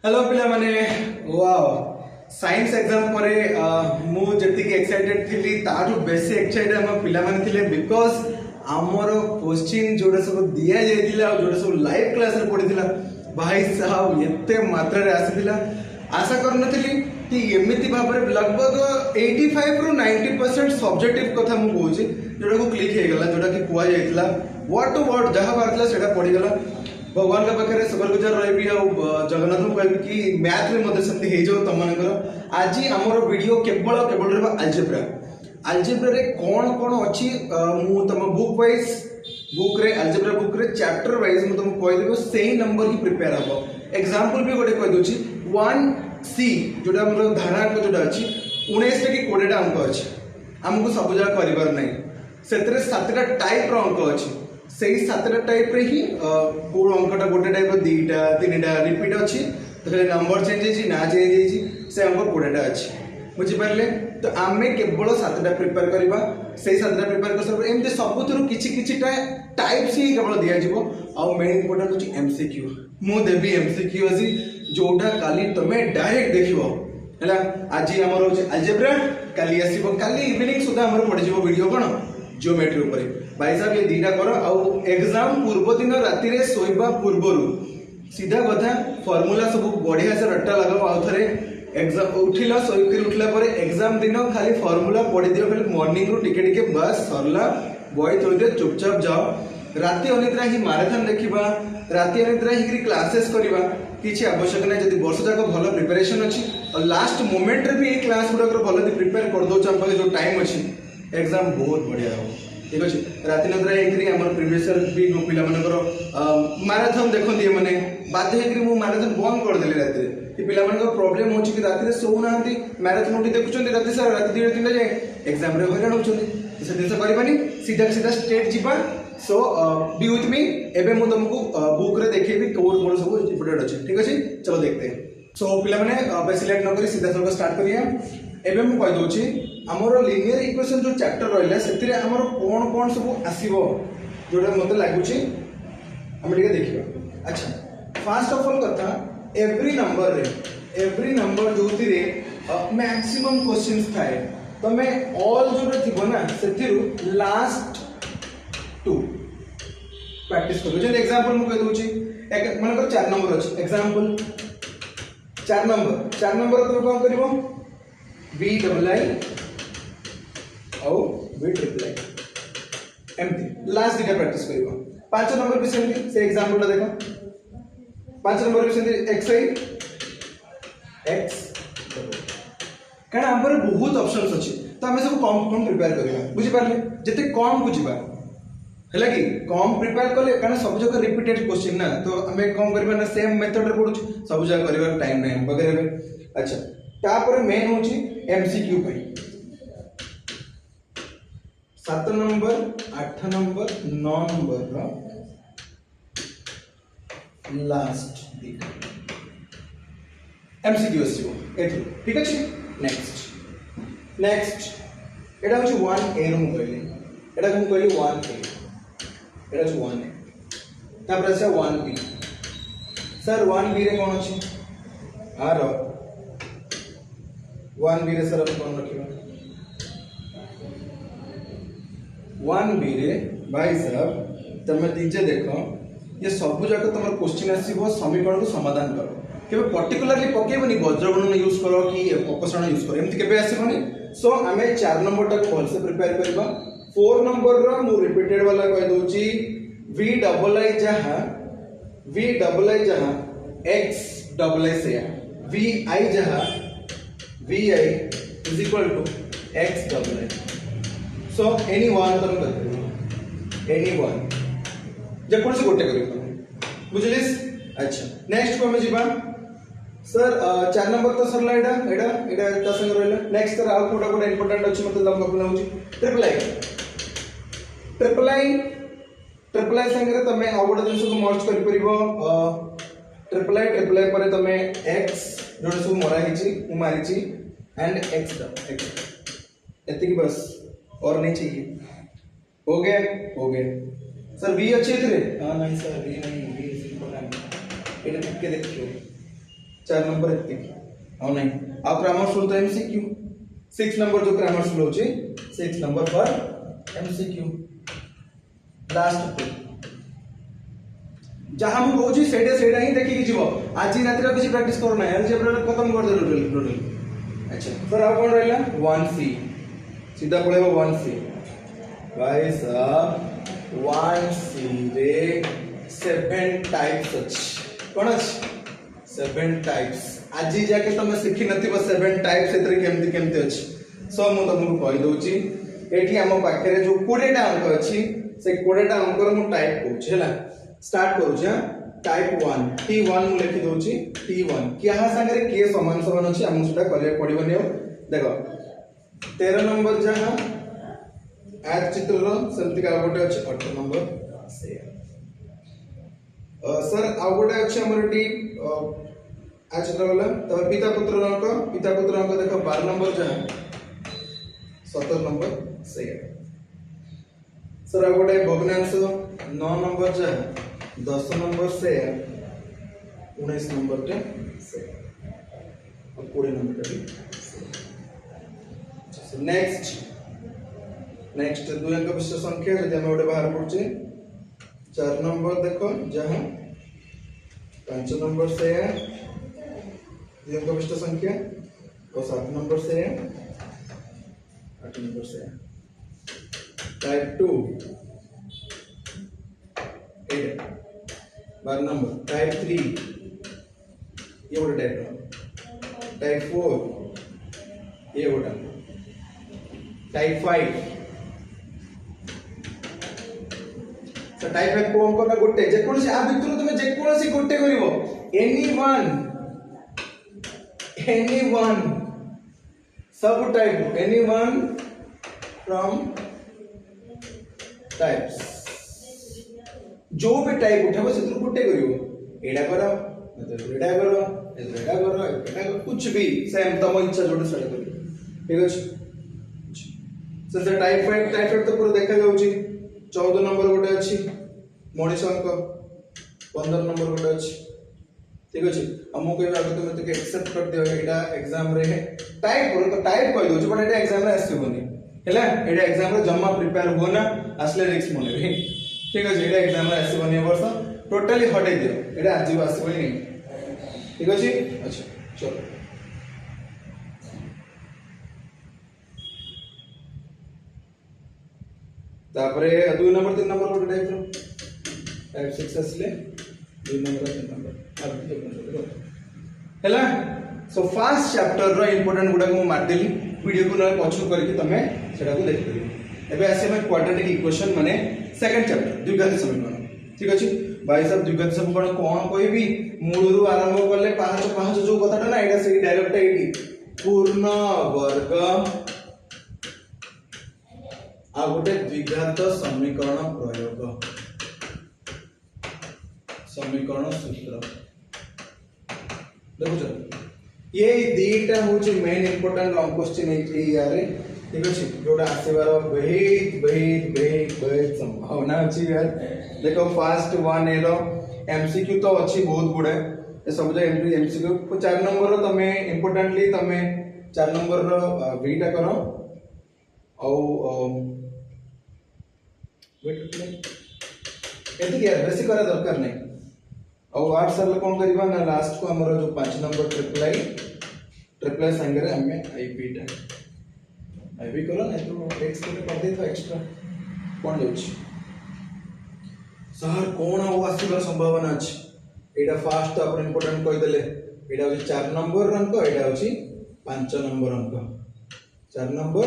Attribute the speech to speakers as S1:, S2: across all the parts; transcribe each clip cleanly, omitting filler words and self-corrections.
S1: Hello पिला माने wow science exam परे मु जति के एक्साइटेड थिली तारु बेसी एक्साइटेड हम पिला माने थिले बिकॉज़ हमरो क्वेश्चन जोडा सब दिया जायतिला जोडा सब लाइव क्लास रे पडितिला भाई साहब एते मात्रा रे आसीतिला आशा करनथिली कि एमिति भाबरे लगभग 85 रु 90% सब्जेक्टिव कथा मु कहूची जोडा को क्लिक हे गला जोडा कि कुआ जायतिला वर्ड टू वर्ड जहां बारतला सेटा पड़ी गला भगवान का पाखे सबर गुजार रही जगन्नाथ को कहबी कि मैथ रे मते सेमती हे जाओ तमनकर आज हमर वीडियो केवल केवल रे अलजेब्रा रे कोन कोन अछि मु तम बुक वाइज बुक रे अलजेब्रा बुक रे चैप्टर वाइज मु तुम कहि देबो सेही नंबर ही प्रिपेयर हबो एग्जांपल भी गोटे कहि दोछि 1c जोटा हमर धारांक जोटा अछि 19 टा कि 20 टा अंक अछि हमको सब जगह करिबार नै सेतरे 7 टा टाइप रो अंक अछि सही 7 टाइप रे ही कोड अंकटा गोटे टाइप दीटा तीनटा रिपीट अछि तो नंबर चेंज होई ना चेंज होई से अंक 20 टा अछि बुझि परले तो आमे केवल 7 टा प्रिपेयर करबा सही 7 टा प्रिपेयर कर सब एमते सबथुरु किछि किछिटा टाइप्स ही केवल दिया जिवो आ मेन इंपोर्टेंट होची एमसीक्यू मु देबी एमसीक्यू अछि जोटा काली तमे डायरेक्ट देखिबो हला आज हमर होची अलजेब्रा काली आसीबो काली इवनिंग सुधा हमर पड़ जिवो वीडियो कोन ज्योमेट्री ऊपर भाई साहब ये दीटा करो आउ एग्जाम पूर्व दिन राति रे सोइबा पूर्वरु सीधा कथा फार्मूला सब बढ़िया से रट्टा लगाओ आउ थरे एग्जाम उठिला सोइकर उठला पर एग्जाम दिन खाली फार्मूला पढ़ी दियो खाली मॉर्निंग रु टिके टिके बस सरला बॉय थोड़ी देर चुपचाप जाओ राति अनिद्रा ही मैराथन देखिबा राति अनिद्रा ही क्लासेस करबा किछि आवश्यक नै जदि वर्ष जाक भलो प्रिपरेशन अछि और लास्ट मोमेंट रे भी ए क्लास गुडा भलो प्रिपेयर कर दो हम जो टाइम अछि एग्जाम बहुत बढ़िया हो ठीक अच्छे राति नद्रा एक आम प्रिवियस भी पिला मानकर मैराथन देखते मैंने बाध्य हो मैराथन बंद करदेली राति कि पिला प्रोब्लेम हो कि राति शोना मैराथन उठी देखुं राति सारा राति 2-3 जाए एग्जाम रे हईराण होती से जिन करवानी सीधा सीधा स्ट्रेट जीवा सो बी विथ मी एबे मु तुमको बुक रे देखेबी कोड कोड सब इंपोर्टेंट अछि ठीक अछि चलो देखते हैं सो पिला माने बेसी लेट न करी सीधा सब स्टार्ट करिया एबे मु कहि दोछि हमरो लीनियर इक्वेशन जो चैप्टर रहला सेतिरे हमरो कोन कोन सब आसीबो जोडा मते लागुछि हम टिके देखिबा अच्छा फर्स्ट ऑफ ऑल कथा एवरी नंबर जोति रे मैक्सिमम क्वेश्चंस थाए तमे ऑल जोडा थिबो ना सेतिरु लास्ट 2 प्रैक्टिस करो जे एग्जांपल मु कहि दोछि एक मानकर 4 नंबर अछि एग्जांपल 4 नंबर तुम कोन करिवो v डबल आई और v ट्रिपल आई एमती लास्ट दिका प्रैक्टिस करिवो 5 नंबर भी सेमती से एग्जांपल देखो 5 नंबर भी सेमती x आई x कारण हमर बहुत ऑप्शंस अछि तो हमें सब कम प्रिपेयर करिवा बुझि पारले जते कम बुझिबा हैला कि कम प्रिपेयर करले कारण सब जगह रिपीटेड क्वेश्चन ना तो हमें कम करबा ना सेम मेथड रे पढु सब जगह करबा टाइम नै वगैरह अच्छा तापर मेन होची एमसीक्यू पई 7 नंबर 8 नंबर 9 नंबर रो लास्ट दिक एमसीक्यू आसीबो एथि ठीक अछि नेक्स्ट एटा होची 1 ए रो कहली एटा हम कहली 1 ए एटा होची 1 ए तापर से 1 बी सर 1 बी रे कोन अछि आरो 1 बी रे सर हम कोन रखिबा 1 बी रे भाई साहब तमे दिजे देखो ये सब जगह तुम क्वेश्चन आसीबो समीकरण को समाधान करो केबे पर्टिकुलरली पकेबनी वज्रगणन यूज करो कि अपसरण यूज करो एमति केबे आसीबनी सो हमें 4 नंबर तक भल से प्रिपेयर करबा 4 नंबर रो मु रिपीटेड वाला कह दोची v डबल आई जहां x डबल आई से v i जहां v i is equal to x double i so any one तुम करते एनी वन जे कोन से गोटे करियो बुझलिस अच्छा नेक्स्ट को हमें जीवा सर 4 नंबर तो सरला एडा ता संग रहला नेक्स्ट तर आउ कोटा इंपोर्टेंट अछि मतलब लंबा कोन होची ट्रिपल आई संग रे तमे आउ गोटा जिंस को मर्ज करि परिबो ट्रिपल आई पर तमे x जोड सब मरा हिची उ मारिची एंड x एति की बस और नहीं चाहिए हो गया सर v अच्छे थे हां नहीं सर v नहीं v सिंपल है एटा लिख के देखियो 4 नंबर एति औ नहीं आ ग्रामर रूल तो एमसीक्यू 6 नंबर जो ग्रामर रूल होची 6 नंबर फॉर एमसीक्यू लास्ट जहां मु कहूची सेटा ही देखि कि जीवो आज रात रे किसी प्रैक्टिस करो ना अलजेब्रा खत्म कर दे टोटल अच्छा सर आ कोन रहला 1c सीधा पळेबो 1c गाइस 1c रे 7 टाइप्स अछि कोन अछि 7 टाइप्स आज जाके तुम सिखि नथिबो 7 टाइप्स एतरे केमति अछि सो मु तुमको कहि दोची एठी हम पाखरे जो 20 टा अंक अछि से 20 टा अंक रो मु टाइप कहूची हला स्टार्ट करूची हां टाइप 1 t1 मु लिखि दोची t1 किया संगे के समान समान अछि हम सेटा करे पडिबनी देखो 13 नंबर जहां आज चित्र रो सेमति का गोटे अछि 18 नंबर से सर आ गोटे अछि हमर टी आज चित्र वाला तो पिता पुत्र अंक देखो 12 नंबर जहां 17 नंबर से सर आ गोटे भग्नांश 9 नंबर जहां 10 नंबर से 19 नंबर टे से और 20 नंबर टे नेक्स्ट दुई अंक विशिष्ट संख्या यदि हम गोटे बाहर पड़चे 4 नंबर देखो जहां 5 नंबर से दुई अंक विशिष्ट संख्या और 7 नंबर से 8 नंबर से टाइप 2 8 12 नंबर टाइप 3 ये गोटे टाइप 4 ये गोटे टाइप 5 तो टाइप 5 को अंक ना गोटे जे कोनसी आ भितर तुमे जे कोनसी गोटे करिवो एनी वन सब type any one from types जो भी टाइप उठाबो से गोटे करिवो एडा करो एडा करो एडा करो एडा कुछ भी सेम तम इच्छा जोडे सेडा करिवो ठीक अछि से टाइप 5 तो पूरा देखा जाउची 14 नंबर गोटे अछि मनीष अंक 15 नंबर गोटे अछि ठीक अछि हमो कहबा अगर तुम तके एक्सेप्ट कर दियो एटा एग्जाम रे टाइप करो तो टाइप कहि दोछ बट एटा एग्जाम रे आसीबोनी हैला एटा एग्जाम रे जम्मा प्रिपेयर हो ना आसले रिस्क मोने रे ठीक अछि एटा एग्जाम रे आसीबोनी वर्ष टोटली हटै दियो एटा आज आसीबोनी ठीक अछि अच्छा चलो तापरे 2 नंबर 3 नंबर गोटे टाइप 6 असले 2 नंबर 3 नंबर हैला सो फर्स्ट चैप्टर रो इंपोर्टेंट गुडा को मार देली वीडियो को न पछु करके तमे सेटा को देख परिबो एबे आसे हम क्वाड्रेटिक इक्वेशन माने सेकंड चैप्टर द्विघात समीकरण ठीक अछि भाई साहब द्विघात समीकरण कोन कहबी मूल रु आरंभ करले पांच जो कथाटा ना एटा से डायरेक्ट एटी पूर्ण वर्ग आ गोटे द्विघात समीकरण प्रयोग समीकरण सूत्र देखो ये दीटा होची मेन इंपोर्टेंट लॉन्ग क्वेश्चन है यार ठीक अछि जोडा आसेबार बहुत संभावना अछि यार देखो फर्स्ट वन एरो एमसीक्यू तो अछि बहुत गुडे ए सब जे एमसीक्यू 4 नंबर रो तमे इंपोर्टेंटली तमे 4 नंबर रो बीटा करो औ वेट एति यार बेसी करा दरकार नहीं और आठ साल कौन करिबा ना लास्ट को हमरो जो 5 नंबर ट्रिपल आई संगे रे हमें आईबी करो ना तो एक्स को कर दे तो एक्स्ट्रा कौन जाउछ सर कौन हो आसीबा संभावना अछि एटा फास्ट तो अपन इंपोर्टेंट कहि देले एटा होची 4 नंबर अंक एटा होची 5 नंबर अंक 4 नंबर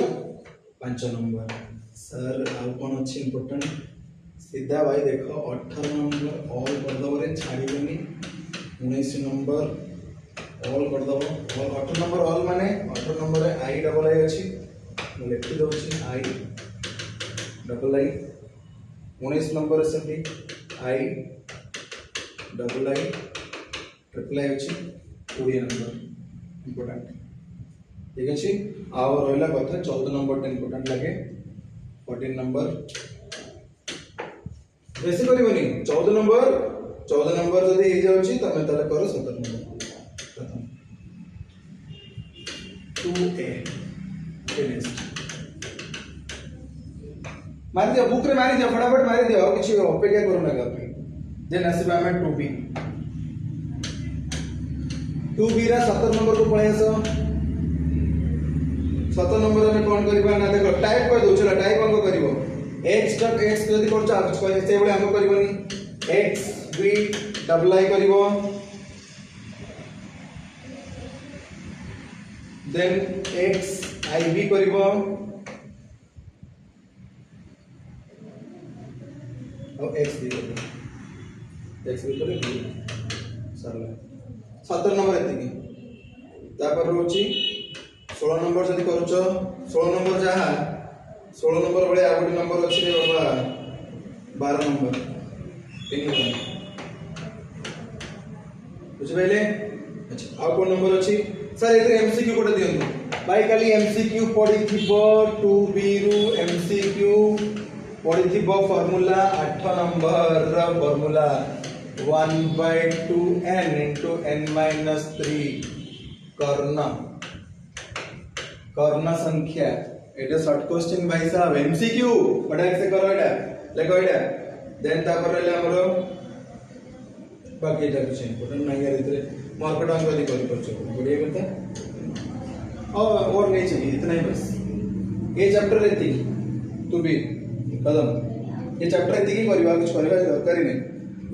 S1: 5 नंबर सर आ कौन अछि इंपोर्टेंट सीधा भाई देखो 18 नंबर ऑल कर दबो रे छाड़ी बनी 19 नंबर ऑल कर दबो और 18 नंबर ऑल माने 18 नंबर रे आई डबल आई अछि मैं लिख दोछि आई डबल आई 19 नंबर से I double I triple I अछि 20 नंबर इंपोर्टेंट ठीक अछि आ रहला कथा 14 नंबर इंपोर्टेंट लागे 14 नंबर बेसी करबनी 14 नंबर जदी हे जाउची तमे तले करो 17 नंबर 2a फिनिश्ड मार दियो बुक रे मारी दियो फटाफट मारी दियो किछि अपेक्षा करू ना गपी देन आसीबा हमें 2b 2b रा 17 नंबर को पळे आसो 17 नंबर में कोन करबा ना देखो टाइप कर दो चलो टाइप अंक करबो x डॉट x जदी करछ आ से बळे अंक करबोनी x b डबल आई करबो देन x ib करबो और x भी करबो x भी करे सरला 17 नंबर एतिकी तापर रोची 16 नंबर जदी करूछ 16 नंबर जहा 16 नंबर बळे आ गोटे नंबर अछि रे बाबा 12 नंबर तीन बुझ पाइले अच्छा आ कोन नंबर अछि सर एते एमसीक्यू कोटे दियंतु भाई खाली एमसीक्यू पढी थिबो 2b रु एमसीक्यू पढी थिबो फार्मूला 8 नंबर रा formula 1/2n into n minus 3 कर्ण संख्या एटा शॉर्ट क्वेश्चन भाई साहब एमसीक्यू फटाक से करो एटा लेखो एटा देन तापर रहले हमरो बाकी एटा कुछ इंपोर्टेंट नहीं है इतरे मार्केट अंक वाली करी परछो बढ़िया बता और नहीं चाहिए इतना ही बस ये चैप्टर रहती तू भी कदम ये चैप्टर रहती की करबा कुछ करबा दरकार नहीं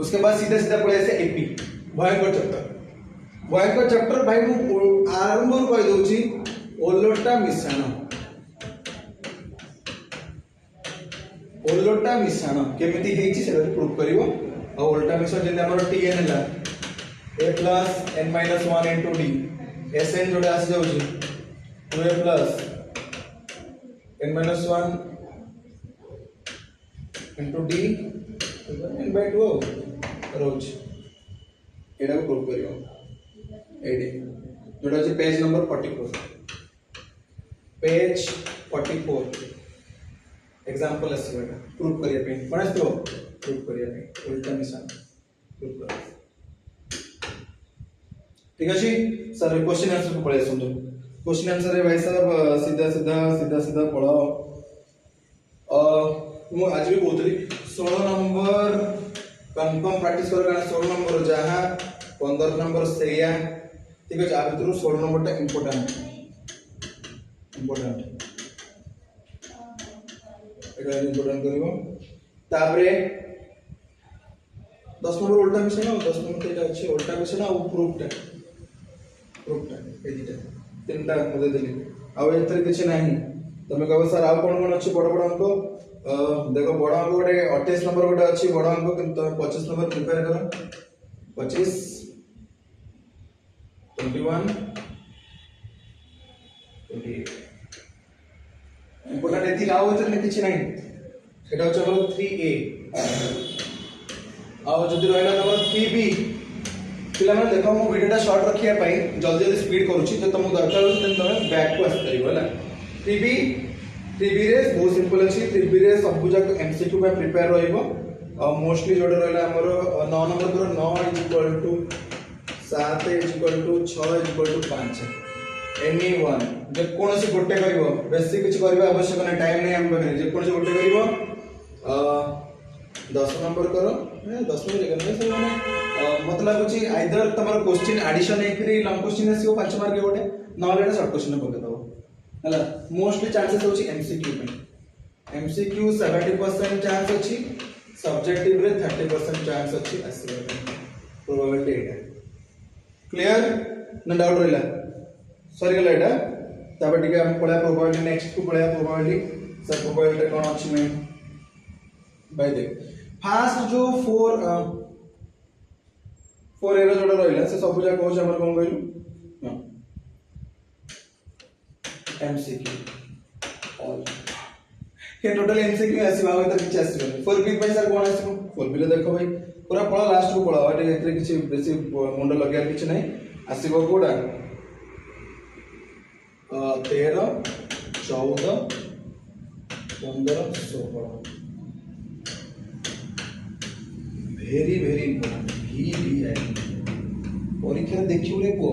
S1: उसके बाद सीधा सीधा पड़े ऐसे एपी भयंकर चैप्टर भाई मु आरंभ कहि दउची ओलोटा मिश्रण केमिति हेची से प्रूव करिवो आ ओलोटा मिश्रण जे हमर tn हला a plus n minus 1 into d sn जोडे आसी जाउची 2a plus n minus 1 into d n by 2 रोज एडा को प्रूव करियो एडी जोडा जे पेज नंबर 44 पेज 44 एग्जांपल असबेटा प्रूव करिया पे कोन आस्तो प्रूव करिया पे उल्टा मिश्रण प्रूव कर ठीक अछि सर क्वेश्चन आंसर को पढे सुनो क्वेश्चन आंसर है भाई साहब सीधा सीधा पढ़ो मु आज भी बोलतली 16 नंबर कंफर्म प्रैक्टिस कर कारण 16 नंबर जहां 15 नंबर सेया ठीक अछि आ भितरु 16 नंबर टा इंपोर्टेंट एटा इंपोर्टेंट करिवो तापरे 10 नंबर उल्टा मिश्रण 10 नंबर एटा अछि उल्टा मिश्रण आ प्रूफ टा ए दिटा तीनटा मदे देली आ एतरे किछ नाही तमे कहबो सर आ कोन अछि बड़ बड़ अंक देखो बड़ अंक गोटे 28 नंबर गोटे अछि बड़ अंक किंतु 25 नंबर प्रिपेयर करो 25 21 28 इंपोर्टेंट एथि आउ एतरे किछ नाही एटा होछ हमर 3a आउ जदि रहला हमर 3b पिला माने देखो मो वीडियोटा शॉर्ट रखिया पई जल्दी जल्दी स्पीड करूची जे तुम दरकार हो तन तमे बैक को आस करिवो हला 3b रे बहुत सिंपल अछि 3b रे सब बुझा एमसीक्यू पे प्रिपेयर रहइबो मोस्टली जोडे रहला हमर 9 नंबर पर 9 7 6 5 एनी वन जे कोनोसी गोटे करिवो बेसिक किछ करबा आवश्यक नै टाइम नै हम बने जे कोनोसी गोटे करिवो 10 नंबर करो 10 नंबर करने से माने मतलब कुछ आइदर तमर क्वेश्चन एडिशन एकरी लॉन्ग क्वेश्चन आसीओ 5 मार्क के गोटे नॉलेज शॉर्ट क्वेश्चन पके दो हला मोस्टली चांसेस होची एमसीक्यू पे एमसीक्यू 70% चांस अछि सब्जेक्टिव रे 30% चांस अछि आसीबा प्रोबेबिलिटी एटा क्लियर न डाउट रहला सॉरी गला एटा ताबे टिके हम पढा प्रोबेबिलिटी नेक्स्ट को पढा प्रोबेबिलिटी सर प्रोबेबिलिटी कोन अछि में बाय दे फास्ट जो 4 एरो जोड़ा रहला से सब जा कहू हमर कोन कहलु एमसीक्यू ऑल के टोटल एमसीक्यू आसीबा होय त किछ आसीबा 4b पैसा कोन आसीबो 4b ले देखो भाई पूरा पळा लास्ट को पळा एटे एतरे किछ बेसी मुंड लगिया किछ नै आसीबो कोडा 13 14 15 16 वेरी वेरी इंपोर्टेंट ही भी है परीक्षा देखियो रे को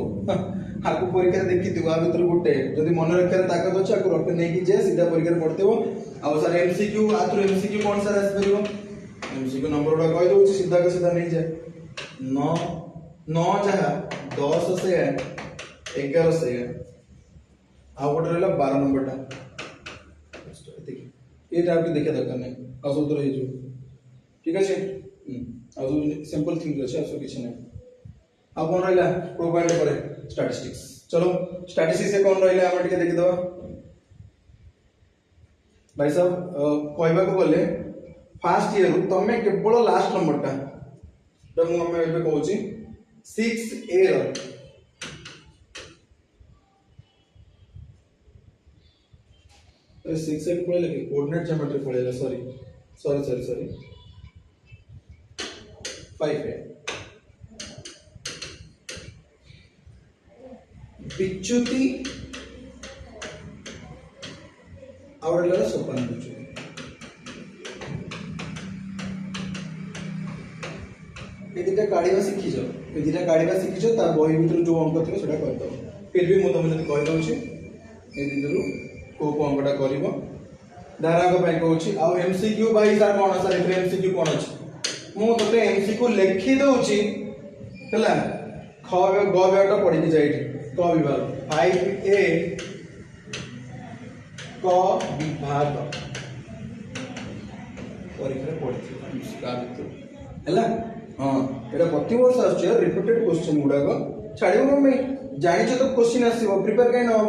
S1: आकु परीक्षा देखिथिबो आ भितर गुटे जदि मन रखार ताकत अछि आकु रख नै कि जे सीधा परीक्षा पढ़तेबो आ सर एमसीक्यू आथु एमसीक्यू कोन सर आस परिबो एमसीक्यू नंबर उडा कहि दउ सीधा के सीधा नै जाय 9 9 जहा 10 से 11 से आ गोटे रहला 12 नंबर टा देखि एटा आपके देखे दरकार नै आ सूत्र हे जो ठीक अछि आ सिंपल थिंग अछि आ किछ नै अब कौन रहा प्रोफाइल पर स्टैटिस्टिक्स चलो स्टैटिस्टिक्स से कौन रहा हम टिके देखि दवा भाई साहब कहबा को बोले फर्स्ट ईयर तमे केवल लास्ट नंबर टा तो मु हम एबे कहूची 6a रो 6 पळे लगे कोऑर्डिनेट ज्योमेट्री पळेला सॉरी 5a बिच्युति आवडलेला सोपान बिच्युति ए दिटा काढिबा शिखि जाओ ए दिटा काढिबा शिखि जाओ ता बही भितर जो अंक थिबो सेटा कर दो फिर भी मु तुम जति कहि दउछि ए दिदरु को अंकटा करिवो धाराक पय कहउछि आ एमसीक्यू बाई सर कोन सर ए एमसीक्यू कोन अछि मु तते एमसीक्यू लिखि दउछि हला ख ग बेटा पढि कि जाइठी क विभाग 5a क विभाग परीक्षा पढ़ी का हला हां एटा प्रति वर्ष आछे रिपीटेड क्वेश्चन गुडा को छाडिबो मम्मी जानि छ तो क्वेश्चन आसीबो प्रिपेयर काई न हो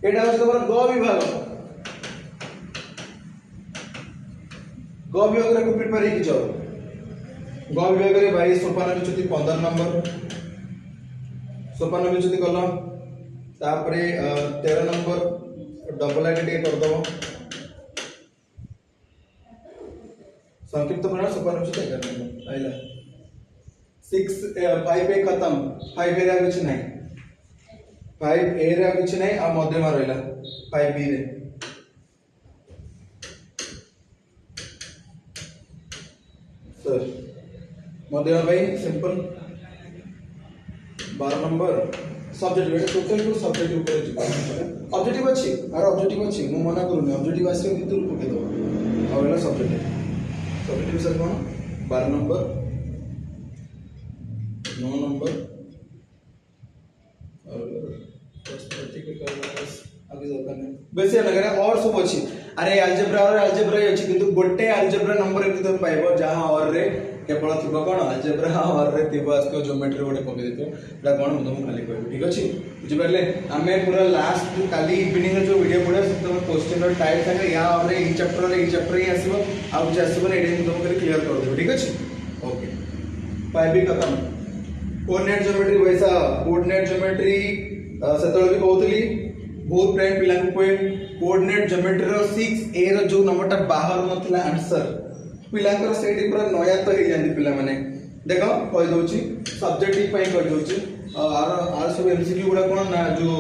S1: एटा हो तमरा ग विभाग रे को प्रिपेयर ही जाओ ग विभाग रे 22 सोपान बिचुति 15 नंबर सोपान बिचुति कल तापरे 13 नंबर डबल आगे टे कर दो संक्षिप्त प्रणाम सोपान बिचुति 11 नंबर आइला 5a खत्म 5a रे कुछ नहीं 5a रे कुछ नहीं आ मध्यमा रहला 5b रे सर मध्यमा भाई सिंपल 12 नंबर सब्जेक्ट बेटा टोटल को सब्जेक्ट ऊपर जी ऑब्जेक्टिव अछि आर ऑब्जेक्टिव अछि मु मना करूनी ऑब्जेक्टिव आसे भितर पके दो और एला सब्जेक्ट सर कोन 12 नंबर 9 नंबर और आगे दरकार नहीं वैसे लगे और सब अछि अरे अलजेब्रा अछि किंतु गोटे अलजेब्रा नंबर एक तुम पाइबो जहां और रे केवल थिबो कोन अलजेब्रा और रे थिबो आस्को ज्योमेट्री गोटे पके देतो एटा कोन मु तुम खाली कहबो ठीक अछि बुझि परले हमें पूरा लास्ट काली इवनिंग रे जो वीडियो पड़े तुम क्वेश्चन रो टाइप थाके या और ई चैप्टर ही आसीबो आ कुछ आसीबो ने एडे तुम कर क्लियर कर देबो ठीक अछि ओके 5b खत्म कोऑर्डिनेट ज्योमेट्री वैसा कोऑर्डिनेट ज्योमेट्री सेतळ भी कहउतली बहुत फ्रेंड पिला को कोऑर्डिनेट ज्योमेट्री रो 6a रो जो नंबरटा बाहर नथिला आंसर पिलांकर सेठी पूरा नया तो हे जांदी पिला माने देखो कहि दोची सब्जेक्टिव पई कहि दोची आर सब एमसीक्यू गुडा कोन ना जो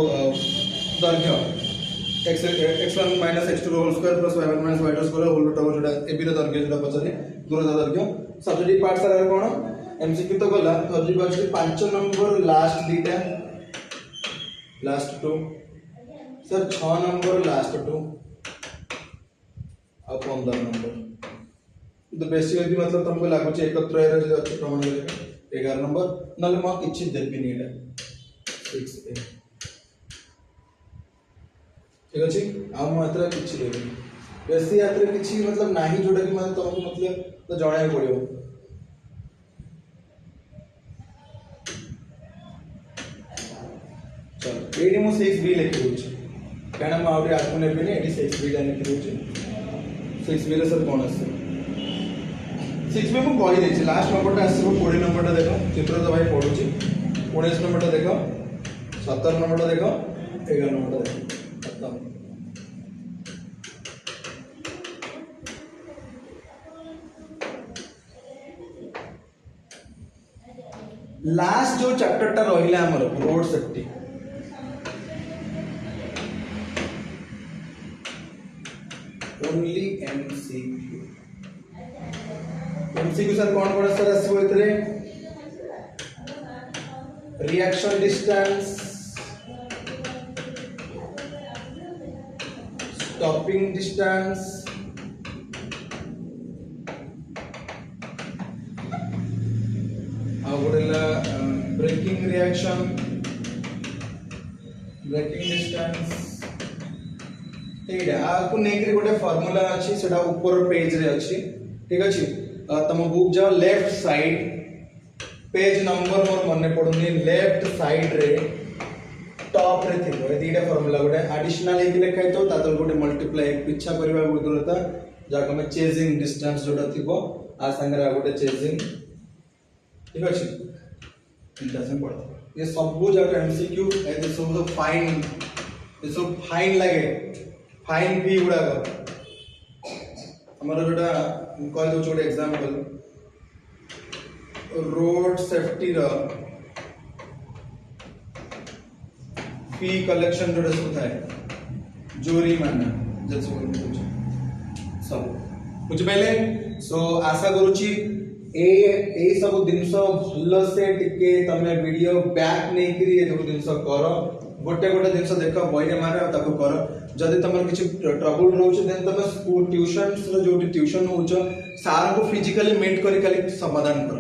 S1: दैर्घ्य x1 x2 whole square plus y1 y2 square whole टू जोटा एबी रो दैर्घ्य जोटा पचले दूरता दैर्घ्य सब्जेक्टिव पार्ट सर कोन एमसीक्यू तो गला सब्जेक्टिव पार्ट 5 नंबर लास्ट दीटा last two sir 6 number last two और 15 नंबर तो बेसिकली मतलब तुमको लागु छै एकत्र रे जे अछि प्रमाण करे 11 नंबर नले म किछि देबी नीला 6a ठीक अछि आ मात्रा किछि देबी बेसी यात्रा किछि मतलब नाही जोडा कि मतलब तुमको मतलब तो जणाय पड़ियो चलो एडी मो 6b लिखि दोछि काना म आउरी आकु नेबेनी एडी 6b ला लिखि दोछि 6b रे सर कोन आसे 6b मु कहि देछि लास्ट नंबरटा आसीबो 20 नंबरटा देखो चित्र तो भाई पढुछि 19 नंबरटा देखो 17 नंबरटा देखो 11 नंबरटा देखो खत्म लास्ट जो चैप्टरटा रहिला हमर road safety only MCQ MCQ sir कौन सर आसो reaction distance stopping distance, braking reaction, braking distance एटा आपको नेकरी गोटे फार्मूला अछि सेटा ऊपर पेज रे अछि ठीक अछि तम बुक जाओ लेफ्ट साइड पेज नंबर मोर मने पडुनी लेफ्ट साइड रे टॉप रे थिबो ए दीटा फार्मूला गोटे एडिशनल एक लिखाइ तो तातर गोटे मल्टीप्लाई पिछा करबा गुदरता जाको में चेजिंग डिस्टेंस जोटा थिबो आ संगरा गोटे चेजिंग ठीक अछि इनटा से पड़ ये सब जगह एमसीक्यू ए सब फाइन ये सब फाइन लगे फाइन भी उड़ा हमारा जोटा कह दो छोटे एग्जांपल रोड सेफ्टी रा फी कलेक्शन जोटा सब थाए जोरी मानना जैसे बोल सब बुझ पहले सो आशा करूची ए सब जिनस भल से टिके तमे वीडियो बैक नहीं करी ए सब जिनस करो गोटे गोटे जिनस देख बही मारे ताको कर जदि तुम किसी ट्रबल रोचे देन तुम स्कूल ट्यूशन्स रो जो ट्यूशन होच सार को फिजिकली मीट करी खाली समाधान कर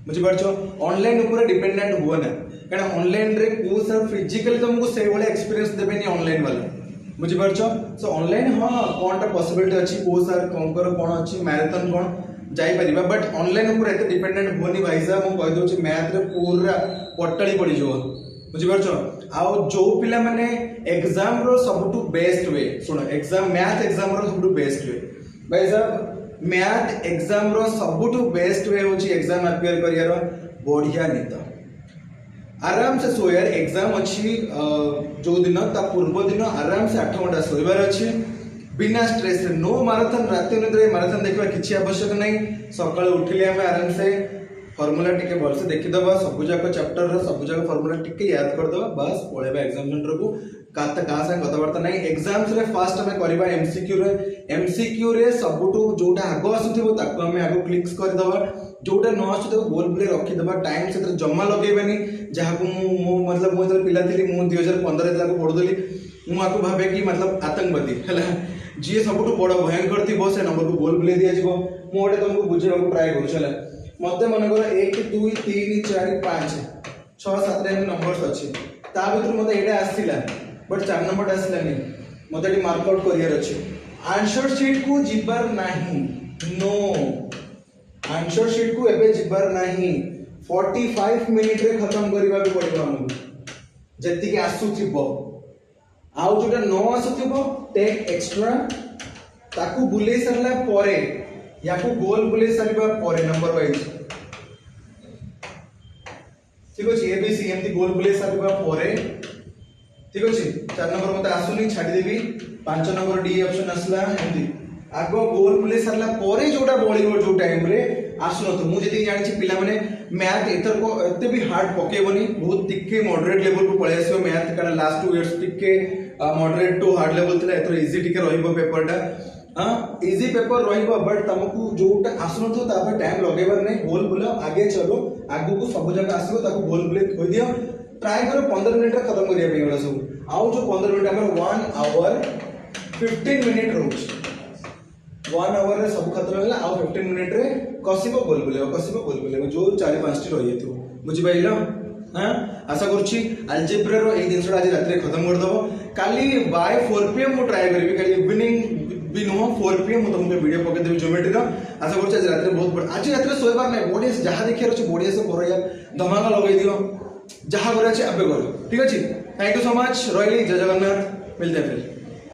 S1: बुझि परछो ऑनलाइन ऊपर डिपेंडेंट हुआ ना कारण ऑनलाइन रे को सर फिजिकली तुमको से वाला एक्सपीरियंस देबे नि ऑनलाइन वाला बुझि परछो सो ऑनलाइन हां कोनटा पॉसिबिलिटी अछि को सर कोनकर कोन अछि मैराथन कोन जाई परिबा बट ऑनलाइन ऊपर एते डिपेंडेंट होनी भाई साहब मु कहि दउ छी मैथ रे पूरा पटली पड़ी जो बुझि परछो आउ जो पिला माने एग्जाम रो सबटू बेस्ट वे सुनो एग्जाम मैथ एग्जाम रो सबटू बेस्ट वे भाई साहब मैथ एग्जाम रो सबटू बेस्ट वे होची एग्जाम अपियर करियारो बढ़िया नीत आराम से सोयार एग्जाम अछि जो दिन ता पूर्व दिन आराम से 8 घंटा सोइबार अछि बिना स्ट्रेस रे नो मैराथन रात निद्रे मैराथन देखबा किछि आवश्यक नै सकाळ उठिले हम आराम से फार्मूला टिके भल से देखि दबा सब जाक चैप्टर रो सब जाक फार्मूला टिके याद कर दबा बस पळेबा एग्जाम सेंटर को काता का से कथबार्ता नै एग्जाम्स रे फास्ट हमें करबा एमसीक्यू रे सबटू जोटा आगो आसुथिबो ताको हमें आगो क्लिक्स कर दबा जोटा न आसु ताको गोल प्ले रखि दबा टाइम से जम्मा लगेबानी जहा को मु मतलब मु जब पिला थिली मु 2015 तक पढुदली मु आको भाबे कि मतलब आतंकवादी हला जी सबटू बड़ भयंकर थी से नंबर को गोल प्ले दिया जीवो मु ओटे तुमको बुझेबा ट्राई करू चला मते मन कर 1 2 3 4 5 6 7 रे नंबर्स अछि ता भीतर मते एटा आसीला बट 4 नंबर आसीला नहीं मते एटी मार्क आउट करियर अछि आंसर शीट को जिबार नाही नो आंसर शीट को एबे जिबार नाही 45 मिनिट रे खत्म करबा के पड़िबो हमहु जति के आसुथिबो आउ जोटा न आसुथिबो टेक एक्स्ट्रा ताकू बुले सरला परे याकू गोल बुले सरबा परे नंबर वाइज ठीक अछि एबीसी एमती गोल बुले सरबा परे ठीक अछि 4 नंबर मते आसुनी छाडी देबी 5 नंबर डी ऑप्शन असला एमती आगो गोल बुले सरला परे जोटा बळिबो जो टाइम रे आसु न तो मु जति जानि छी पिला माने मैथ एतर को एते भी हार्ड पकेबनी बहुत टिके मॉडरेट लेवल को पळे आसीओ मैथ कारण लास्ट 2 इयर्स टिके मॉडरेट टू हार्ड लेवल थिला एतर इजी टिके रहिबो पेपरटा हां इजी पेपर रहिबो बट तुमको जोटा आसु न तो तापर टाइम लगेबर नै गोल बुला आगे चलो आगु को सब जगह आसीबो ताको गोल बुले खोइ दियो ट्राई करो 15 मिनिट रे खत्म करिया पेगला सब आउ जो 15 मिनिट हमर 1 आवर 15 मिनिट रोज 1 आवर रे सब खत्म होला आउ 15 मिनिट रे कसिबो गोल बुले जो 4 5 टी रहि थो बुझि पाइलो हां आशा करछि अलजेब्रा रो ए दिन आज रात रे खत्म कर दबो काली बाय 4 pm मु ट्राई करबी काली इवनिंग भी नो 4 pm मु तुमके वीडियो पके देबी ज्योमेट्री रो आशा करछि आज रात रे बहुत बड़ आज रात रे सोइबार नै बॉडी से जहां देखियर अछि बॉडी से करो यार धमाका लगै दियो जहां करे अछि अबे करो ठीक अछि thank you so much royally जय जगन्नाथ मिलते हैं फिर।